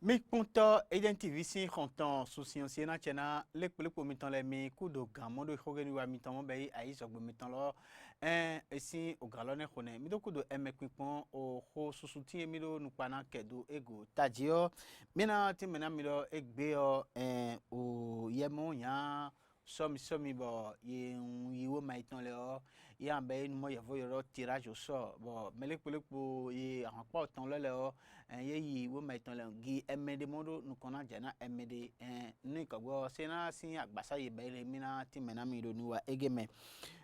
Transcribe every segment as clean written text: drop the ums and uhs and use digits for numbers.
Mi punto identifisi konton susiansi na chena lekpo miton le mi kudo gamo do khogeni wa miton mo be ai sogbo miton lo esi ogalo ne khone mi do kudo emekpipon o kho susuti mi do nupana kedo ego tajio mina timena mi do egbe o yemo nya somi bo ye wo maiton le o ya be nu mo yevo yoro tirage au sort bo melekpo ye akpa ton le o ye yi wo maiton le gi emede modo nukona jana emede ni kagbo sena sin agbasa ye be le mina timena mi do nuwa egeme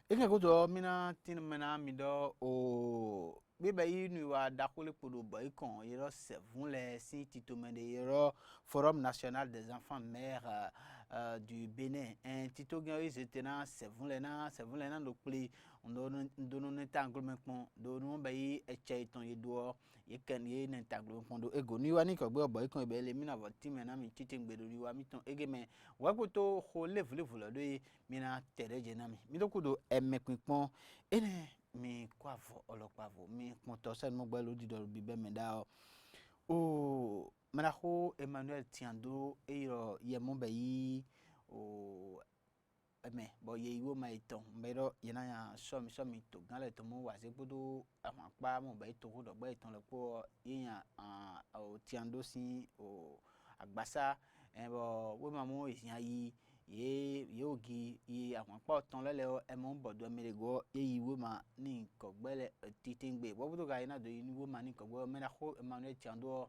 ege godo mina timena mi do o bebe yi nuwa dakole podo boy kon yero sevun le si titomende yero Forum national des enfants mères du Bénin tito gen ils étaient na sevun le na do pli ndono netanglement pon do no bayi eche ton yedo ye ken ye netanglement pon do ego niwa ni kagbo boy kon be le mina timena mi titingbe do niwa mi ton egeme wagoto ho level do mina tereje na mi do kudo emekpipon ene mi kwavo olopavo mi ponto sen mo gbelo di do bibe meda o maraho Emmanuel Tiando eiro yemo bayi o eme bo ye iwo maiton mbero yana ya somi to gan le to mo wa se bodo àwọn pa mo be to do gbe iton le po yan o Tiando si o agbasa bo we ma mo isin ayi ye ogi ye àwọn pa ton le e mo bodo emerego ye iwo ma ni ko gbele titingbe bo bodo ga ina do iwo ma ni ko gbo me na ho Emmanuel Tiando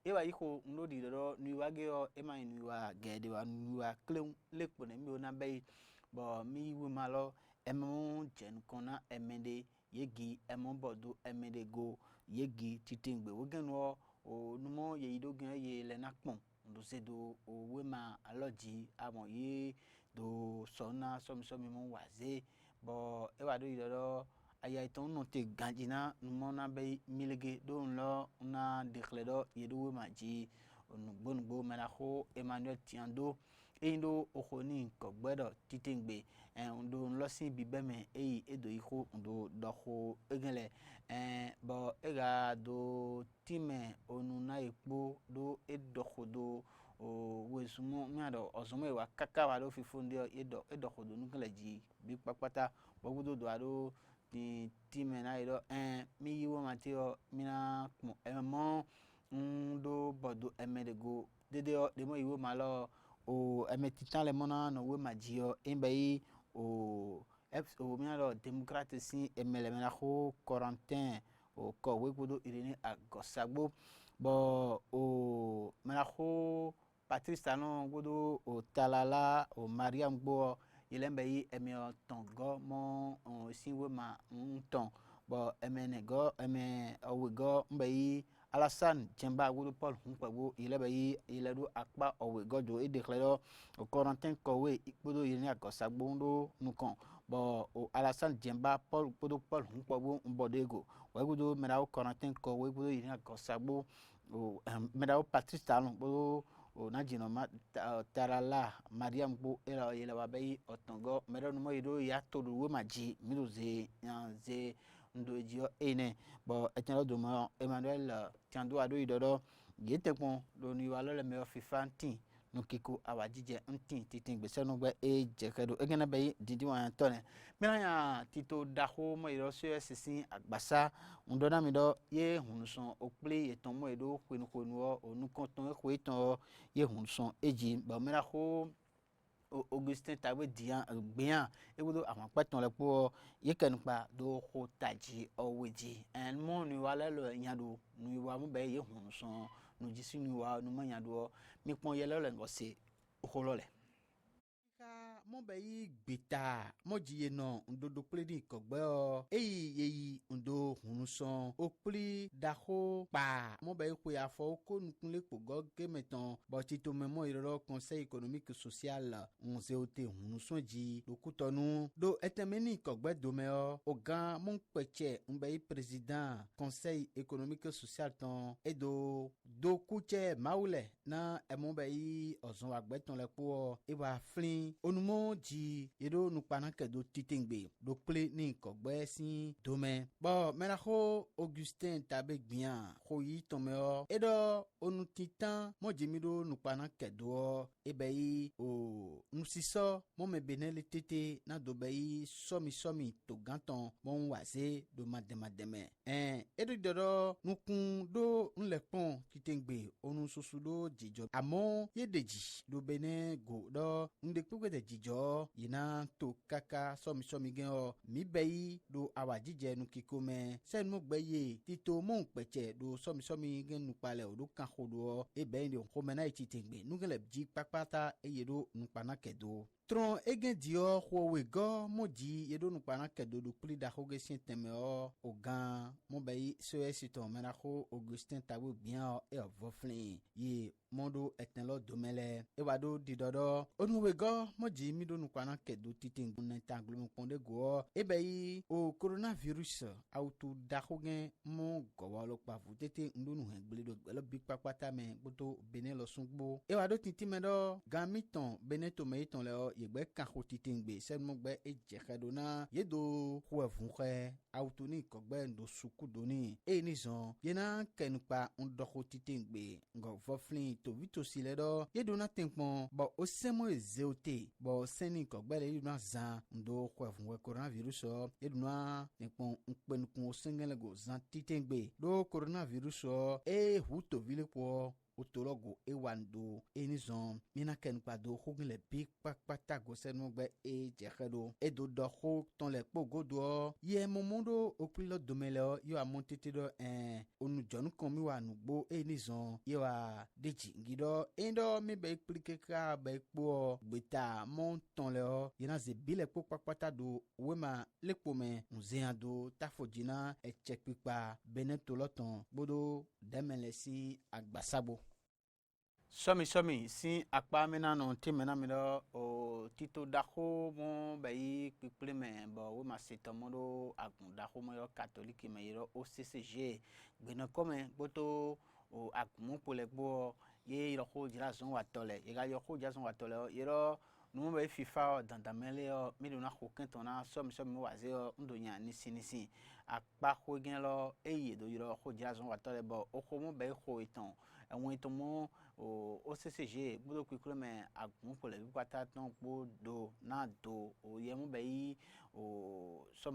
ewa iko ndo di do ni wa ge o e ma ni wa gede wa ni wa klem lekpo ne mi o na be bo mi wu malo emu jen kona emede yegi emu bodo emede go yegi titingbe wogeno o numo ye idogen ye le na pon ndo se do o we ma aloji amon ye do sona somi mo waze bo e wa do ido aya iton no te ganjina numo na be milege do nlo na declare ye do we ma ji onugbo mena ho Emmanuel Tiando indo okoni kogbedo titingbe ndo nlosin bibeme edo iko ndo doho egele bo ega do time onu na ekpo do edoho do o wesumo miado osumo wa kaka wa do fifunde edoho do nukele ji bi papata bogudo do ado ti time na ido mi yiwo matio mina mo ndo bodo emedego dede de mo yiwo malo o emetitan le mona no we majio embe o mialo democrate si emele mena ho Corentin o ko we godo irene agosagbo bo o mena ho Patrice Talon godo o talala o Mariam gbo ilembe yi emio tongo mo si we ma ton bo emenego owe go mbe yi Alassane Djemba godo Paul Hunkpagbo ilebe yi iledu akpa owe godo e declare o Corentin kowe ikpodo irene agosagbo ndo nukon bo o Alassane Djemba Paul Hunkpagbo mbodego we godo mera o Corentin kowe godo irene agosagbo o mera o Patrice Talon bo o najino ma tarala Mariam gbo era yele wa be otongo mera no mo yido ya todo we maji midoze yanze ndo ejio ene bo etelo do mo Emmanuel Tiando ado idodo yetekpon do ni wa le me FIFA tin no kiko awajije ntin titingbe senu gbe jekedo egena be didi wa tone mina ya tito daho mo iro so sisin agbasa ndo na mi do ye hunson okple eton mo edo kwenu onu konton ekweton ye hunson eji ba mina ho Augustin Tawe Dian gbian ewodo àwọn peton le po ye kenpa do ho taji oweji en mo ni wa le lo yado ni wa mo be ye hunson no jisi ni wa no manyado mi pon ye le ngose holole ka mo be yi gbeta mo jiye no ndodo pledi kogbe o yeyi ndo hunson okpli daho pa mo be ko ya fo ko nkunle pogo gemeton bo tito memo iro conseil économique social onze ote hunson ji dokutonu do etemeni kogbe domeo ogan mon peche mbe président conseil économique social ton edo do kuche maule na mo be yi ozon agbeton le po e wa flin onumo mon ji yedo nukpana ke do titengbe do ple ni kogbe si dome bo mera ho Augustin tabe bien ho yi tomeo edo onu titan mo jimido nukpana ke do ebei o nusiso mo me benele tete na do bei somi to ganton mon waze do mademe edo dodo nukun do nlepon titengbe onu susu do jijo amo yedeji do bene go do ndekpuke de jijo yina to kaka somi gen o mi bei do awajije nu kikome sen mo gbeye tito mo peche do somi gen nu pale o do kan khodo e be ni o mena titengbe nu gele ji papata e yedo nu pana kedo tron egen dio khowe go moji yedo nu pana kedo do pli da hoge sin temeo o gan mo bei so esito mena ho Augustin tabu bien e voflin ye mondo etenlo domele e wado didodo onuwe go moji mi do nu pana kedo titing nentanglo ponde go e bei o coronavirus auto da hoge mo gowalo pa vutete ndunu hengbele do gbelo big papata me boto benelo sungbo e wado tintimedo gamiton beneto meiton le yegbe kan khotitingbe senmo gbe e jekedona yedo khwevunche autoni kogbe ndo sukudoni e nizon yena kenpa ndo khotitingbe ngo voflin to vito siledo yedona tempon bo osemo ezeote bo seni kogbe le yuna zan ndo khwevunche coronavirus yedona tempon nkpenkun osengele go zan titingbe do coronavirus e huto vile po otologo ewando enizon mina kenpa do khogile big pakpata go senu gbe e jekedo e do ho ton le pogodo ye momondo opilo domele yo amontete do onu jonu komi wa nugbo enizon ye wa deji ngido endo mi be explique ka be po gbeta mon ton le yena ze bile pakpata do wema lekpome nzeando tafojina e chekpipa benetoloton bodo demelesi agbasabo somi si akpa mena no ti mena mi do o tito daho mo bei piple me bo we ma seto mo do agun daho mo yo catholique me yo OCCG gbena come boto o agun po le gbo ye yo ho jira zon wa tole ye ga yo ho jira zon wa tole yo no be FIFA dandamele yo mi do na ho kento na somi waze yo ndo nya nisi akpa ho gen lo eye do yo ho jira zon wa tole bo o ho mo be ho iton àwọn ìtàn mọ́ OCCG gbọ́dọ̀ pípẹ́ mẹ́ àgùnpọ̀lẹ̀ wípátá tán pọ̀ do náà do òyẹ̀mú bẹ́ẹ̀ yí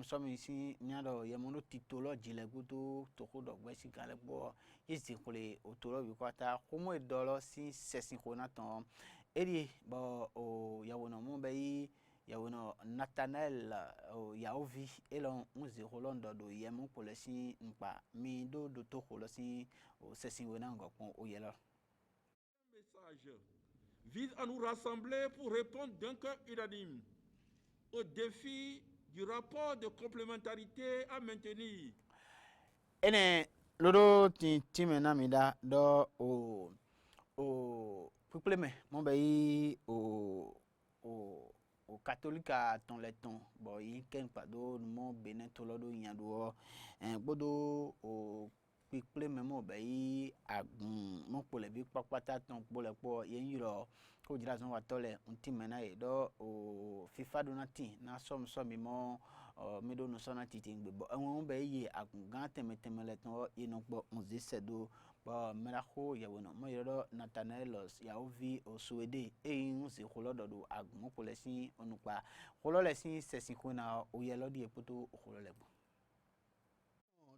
sọmi sí nyàdọ̀ yẹ̀mú ló ti tó lọ jìnlẹ̀ gbọ́dọ̀ tòkó dọ̀gbẹ́ sí galẹ̀ gbọ́ yìí kọ́lẹ̀ òtò lọ wípátá kọ́mọ́ ìdọ́lọ́ sí sẹ̀sìn kò náà tán èdè bọ̀ yàwó náà mú bẹ́ẹ̀ yí yàwó náà Nathanael yàwó vi elon nze Hollande do yẹ̀mú kọ́lẹ̀ sí nípa mi do tó kọ́lẹ̀ sí sẹ̀sìn wẹ̀ náà ngọ̀pọ̀ òyẹ̀ lọ. Vise à nous rassembler pour répondre d'un cœur unanime au défi du rapport de complémentarité à maintenir. Ene lodo ti mena mida do o peuple mon bay o catholique ton le ton bo yi ken pado mo Benin to lodo yando bodo o peuple mo bay agun mo pole bi papata ton pole po yen yiro ko jira zon wa tole unti mena e do o FIFA donati na somi mo mi do no sona titingbe bo won be yi agun gan temele ton ino gbo nzi sedo bo mera ho ye wono mo yoro Nathanael ya ovi o Suede e nzi kholodo do agun ko lesin onupa kholo lesin sesin ko na o ye lodi epoto kholo lebo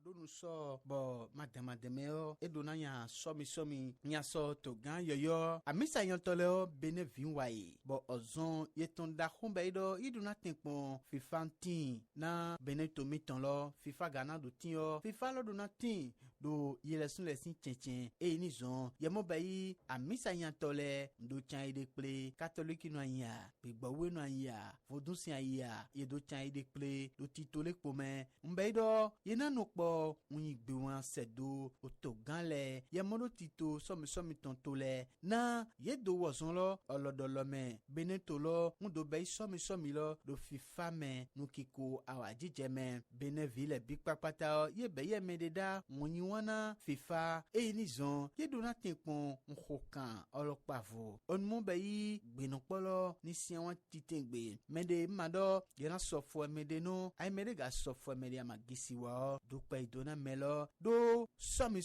donu so bo mademeo edona ya somi nya so to gan yoyo amisa yan tole bene vinwai bo ozon yeton da khumbe do iduna tenpon FIFA tin na bene to miton lo FIFA gana do tin yo FIFA lo do na tin do yele sun lesin chenchen e ni zon yemo bayi amisa yan tole do chan ide ple catholique no anya gbegbowe no anya vodun sin anya ye do chan ide ple do titole pome mbe do yena no po unyi gbe wan sedo otogan le yemodo tito somi tonto le na yedo wozon lo olodolo me beneto lo ndo be somi lo do FIFA me nukiko awajije me beneville big papata ye be ye mededa wonyi wana FIFA nizon ye dona tempon nkokan olopavo onmo bayi gbenopolo ni sian titengbe mede mado yana sofo mede no ai mede ga sofo mede amagisiwa do pe dona melo do somi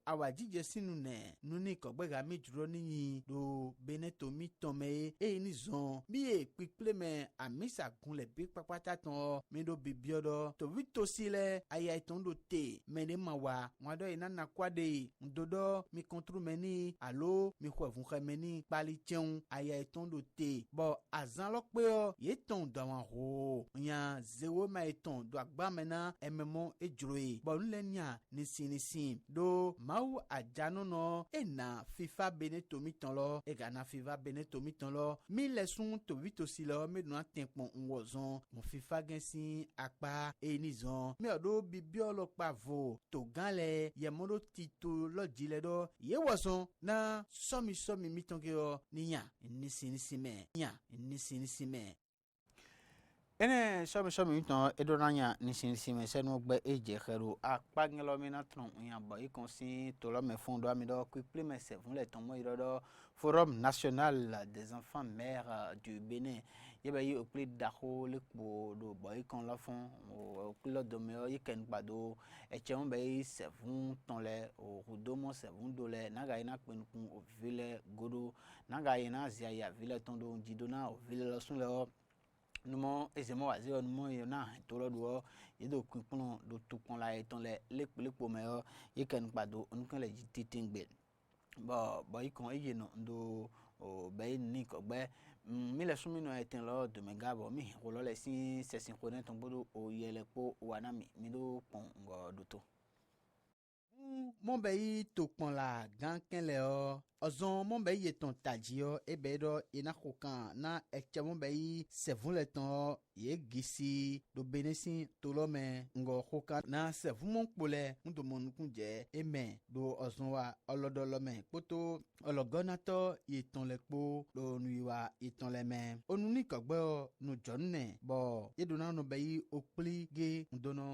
awajije sinu ne nuni kogbe ga mejuro ni do beneto mi tome nizon bi e piple me amisa gunle bi papata ton mendo bibiodo to vitosile aya itondo te mede mawa mwado inana kwade ndodo mi kontro meni alo mi khwevun khemeni pali cheun aya itondo te bo azan lokpe o ye ton do wan ho nya 0 ma iton do agba mena ememo ejroe bo nlenya ni sinisin do mau ajano no na FIFA beneto mi ton lo e ga na FIFA beneto mi ton lo mi lesun to vitosile me do tempon nwozon mon FIFA gensin akpa nizon me odo bibiolo pavo to ganle ye modo tito lodile do ye wozon na somi mitonge o niya ni sinisime ene somi miton edonanya ni sinisime senu gbe eje khero apagelo mi na tron yan bo ikonsin to lo me fond do ami do quickly me se vun le ton mo irodo Forum national des enfants mères du Bénin yeba yi okli daho le po do boy kon la fon o okli do me yi ken gbado e cheun be se vun ton le o rudomo se vun do le naga ina pin kun o vile godo naga ina zia ya vile ton do jidona o vile lo sun le o numo ezemo wazi o numo yona to lo do yedo kunpun do tukon la ton le po me o yi ken gbado onkan le titingbe bo ikon eye no ndo o be ni ko gbe mi le sumi no eten lo do me gabo mi ko lo le sin sesin ko ne ton bodo o yele po wana mi do pon ngo do to mon be to pon la gan ken le o ozon mon be yeton taji o ebe do ina kokan na eche mon be sevun le ton ye gisi do benesin to lo me ngo kokan na sevun mon pole ndo mon kunje eme do ozon wa olodo lo me poto ologonato yeton le po do nuiwa yeton le me onuni kogbe o nu jonne bo yedona no be okpli ge ndono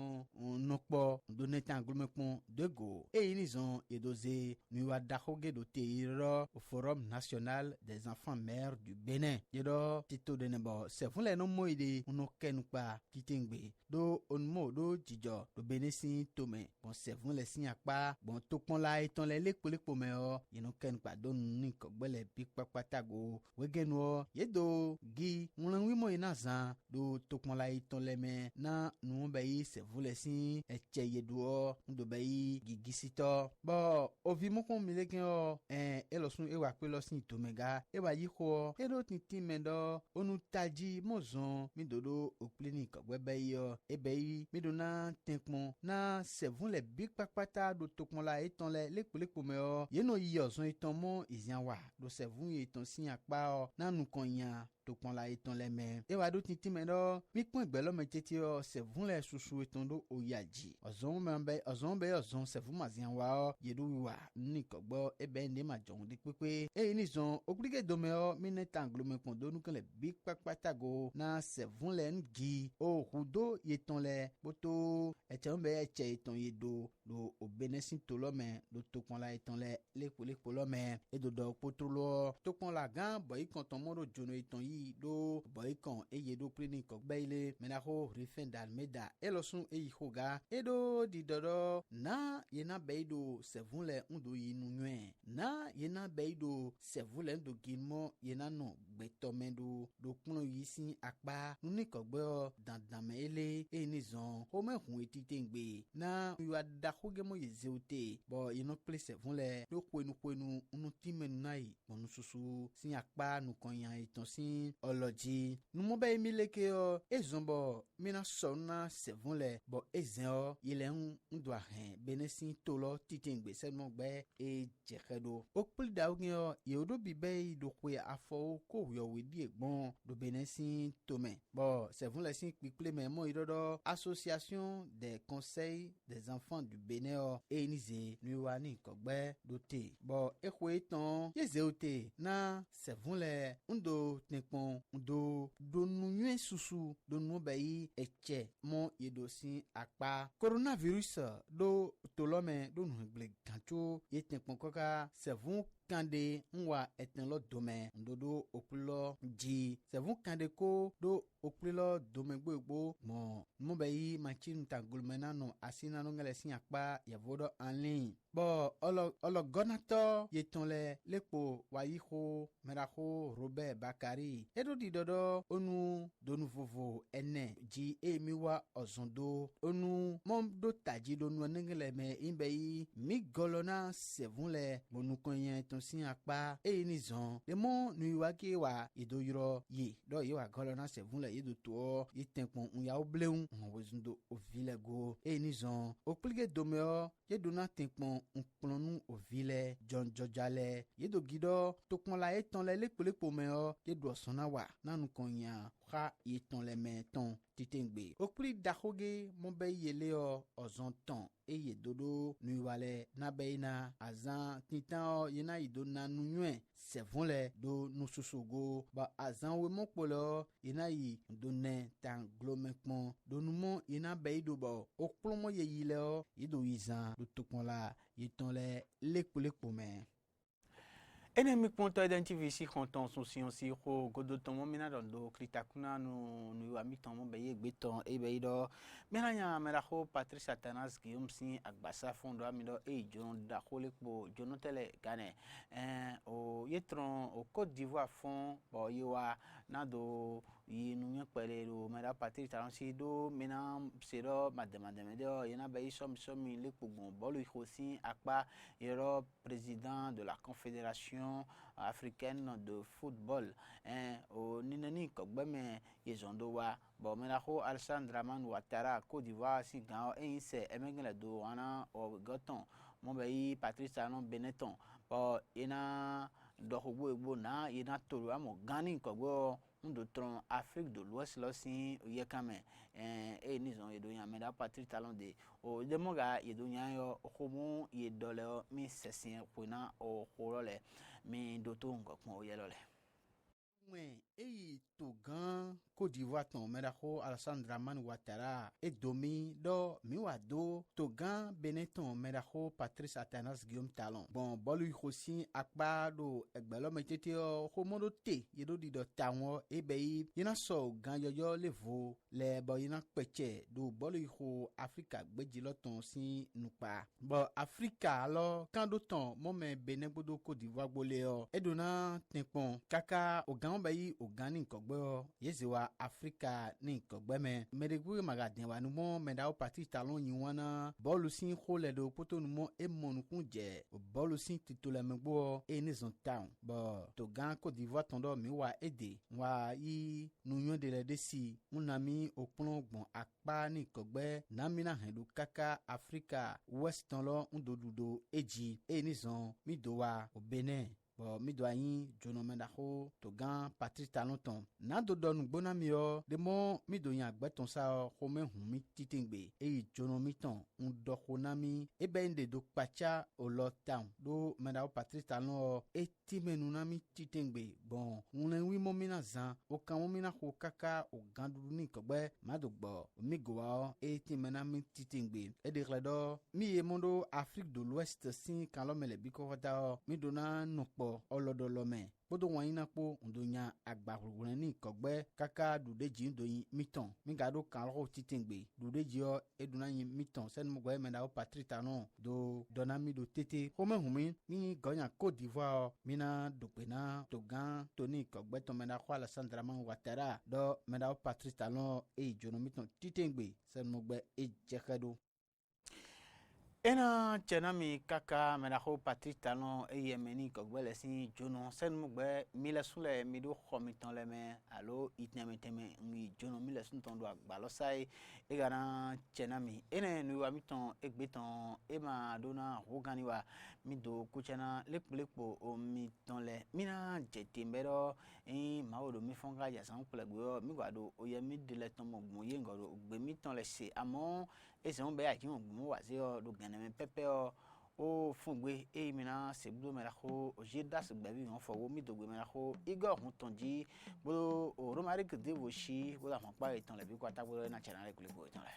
nokpo do netan glumepon de go nizon edoze nuiwa dahoge do te au Forum national des enfants mères du Bénin. Yedo tito de nebo se fun le no moide uno kenpa kitingbe do onmo do jijo do benesi tome bon se fun le sin apa bon topon la eton le lekpo me o yeno kenpa do ni ko gbele bi papata go wegenu yedo gi won wi mo ina zan do topon la eton le me na nu be yi se fun le sin eche yedo ndo be yi gigisito bo ovi mo kon mi leken o elosun ewa pe lo sin tomega ewa yi ko edo tintin mendo onu taji mozon mi dodo opleni ko gbebe yo ebe yi mi do na tenpon na sevun le big papata do tokon la eton le lekpo me o yeno yi ozon eton mo izian wa do sevun eton sin apa o na nu kon yan tokon la eton le me ewa do tintin mendo mi pon gbelo me tete o sevun le susu eton do oyaji ozon sevun mazian wa o yedu wa ni ko gbo ebe ndi ma jon di pepe ni zon obrige do me o mi net anglo me pon do nu kan le big papata go na sevun le ngi o hudo yeton le boto eche eton yedo do obenesin to lo me do tokon la eton le lekpo lo me edodo potolo tokon la gan boy kon ton mo do jono eton yi do boy kon yedo pleni ko gbeile menaho rifendal meda elosun hoga edo di dodo na yena beido sevun le ndo yinu nwe na yena beido sevun le ndo ginmo yena no gbetomendo do kuno yisin akpa nuni ko gbe o dandan me ele nizon o me hun etitengbe na yo da hoge mo yezeute bo yeno ple sevun le do kwenu unu timenu nai bonu susu sin akpa nu kon yan iton sin oloji nu mo be mi leke o ezonbo mina sona sevun le bo ezen o yele ndo ahen benesin tolo titengbe se mo gbe jekedo okpli da o yeodo bibe do kwe afo ko yo wedi egbon do benesin tome bo sevun le sin piple me mo idodo association des conseils des enfants du Bénin o enize nuwani kogbe do te bo ekwe ton yezeote na sevunle ndo tekpon ndo donunwe susu donu bayi eche mo yedosin akpa coronavirus do tolome do nugle gancho ye tekpon koka sevun kande nwa eten lo dome ndodo opulo ji sevun kande ko do opulo dome gbogbo mo bayi machin tagulmena no asina no ngele sin akpa yavodo anlin bo olo gonato yetonle lepo wayiho meraho Robert Bakari edo didodo onu donu vovo ene ji emiwa ozondo onu mom do taji donu ngele me imbeyi mi golona sevunle bonu konyen sin akpa ni zon le mo nu wake wa idoyro ye do ye wa golona sevun le yedo to itenpon unya obleun wozundo ovile go ni zon oplige domeo yedo na tenpon unplonu ovile John Jojale yedo gido tokpon la eton le lepelepo meo yedo sona wa nanu konya ha yeton le meton titengbe opri dahoge mo be yele ozon ton ye dodo nu wale na beina azan titan yena ido na nunywe sevunle do nususugo ba azan we mokpolo yena yi do ne tan glomekpon do numo yena beido bo okplomo ye yile ido izan do tokonla yitonle lekpolekpo me ene mi ponto identify si konton sosion si ko godo tomo mina do kritakuna nu ami tomo beye gbeton e beido mina nya mera ho Patrice Atanas Guillaume si agbasa fondo amido e jon da holekpo jonotele gane o yetron o Côte d'Ivoire fond bo yiwa na do yinu nyepele do mera Patrice Atanas si do mina sero mademade do yena bayi somi lekpo bon bolu ikosi akpa yero président de la Confédération africaine de football o ninani kogbeme yezondo wa bo mena ho Alassane Dramane Ouattara Côte d'Ivoire si gan se emengele do ana o goton mo bayi Patrice Talon Benetton bo ina do hogbo na ina toro amo gani kogbo ndo tron Afrique de l'Ouest lo si yekame ni zon yedo nya mena Patrice Talon de o demoga yedo nya yo homo yedole mi sesin kuna o horole mi doto ngokon o yelole mwen to gan Côte d'Ivoire ton mera ho Alassane Dramane Ouattara domi do mi wado to gan Benetton mera ho Patrice Atanas Guillaume Talon bon bolu hosi akpa do egbelo metete ho modo te yedo di do tawon beyi yina so gan yoyo levo le bo yina peche do bolu ho Africa gbejilo ton si nupa bo Africa lo kan do ton mo me Benin bodo Côte d'Ivoire gbole edona tenpon kaka o gan bayi o gani kogbo yezewa Africa ni kogbeme medegwe magaden wa numo medao Patrice Talon yiwana bolu sin khole do poto numo emonu kunje bolu sin titule megbo ni zon town bo to gan Côte d'Ivoire tondo mi wa ede wa yi nunyo de le desi munami opon gbon akpa ni kogbe namina hendu kaka Africa West lo ndodudo eji ni zon mi do wa o Benin mi do ayin jono mendaho to gan Patrice Talon ton na do donu gbona mi de mo mi do yan agbeton sa ho me hun mi titengbe jono mi ton ndo khonami bende do pacha o lo town do mendaho Patrice Talon timenu na mi titengbe bon unen wi mo mina zan o kan mo mina ho kaka o gandu ni kogbe ma do gbo mi go wa timena mi titengbe de redo mi e mondo Afrique de l'Ouest sin kan lo mele biko da mi do na nopo olodolome bodo wanyina po ndonya agbarugun ni kogbe kaka dudeji ndoyin miton mi gado kan ro titengbe dudeji o eduna yin miton sen mo gbe mena o Patrice Talon do donami do tete home humi ni gonya Côte d'Ivoire mina dopena to gan toni kogbe to mena ko Alassane Dramane Ouattara do mena o Patrice Talon jono miton titengbe sen mo gbe jekedo ena chena mi kaka mena ho Patrice Talon yemeni kogbele si jono sen mugbe mile sule mi do khomiton le me alo itnemeteme ngi jono mile sun ton do agbalo sai gana chena mi ene nu wa miton egbeton ma dona rogani wa mi do kuchena lekpo o mi ton le mina jete mbero ma odo mi fonga ya san plegbo mi gwado o ye mi dile ton mo gbo ye ngoro gbe mi ton le se amo ese on be ya ki on gbo wa se do ganeme pepe o fungbe e mina se blo mera ko jeda se gbabi on fo wo mi dogbe mera ko Igor Huntonji bo o Romaric Devoshi bo la pa itan le bi kwata bo na channel le kule bo itan le